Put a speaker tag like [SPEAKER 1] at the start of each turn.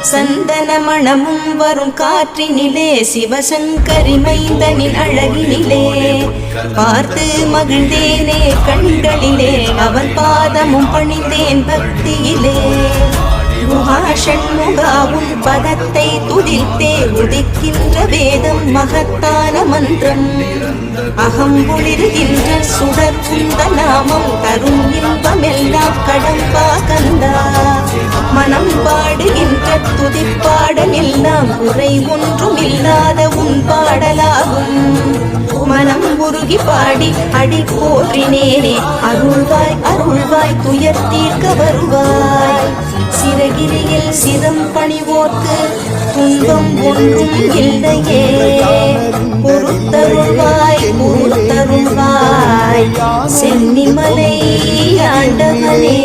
[SPEAKER 1] சந்தன மணமும் வரும் காற்றினிலே சிவசங்கரி மைந்தனின் அழகினிலே பார்த்து மகிழ்ந்தேனே கண்களிலே அவன் பாதமும் பணிந்தேன் பக்தியிலே முகாஷண்முகாவும் பதத்தை துதித்தே உதிக்கின்ற வேதம் மகத்தான மந்திரம் அகம்புளிர்கின்ற சுடர் குந்த நாமம் தரும் இன்பமெல்லாம் கடம்பா கந்தா மனம் பாடுகின்ற துதிப்பாடல் எல்லாம் குறை ஒன்றும் இல்லாத உன் பாடலாகும் மனம் உருகி பாடி அடி போற்றினேனே அருள்வாய் அருள்வாய் துயர் தீர்க்க வருவாய் சிறகிரியில் சிரம் பணிவோர்க்கு துன்பம் ஒன்றும் இல்லையே பொறுத்தருள்வாய் பொறுத்தருள்வாய் சென்னிமலை ஆண்டவனே.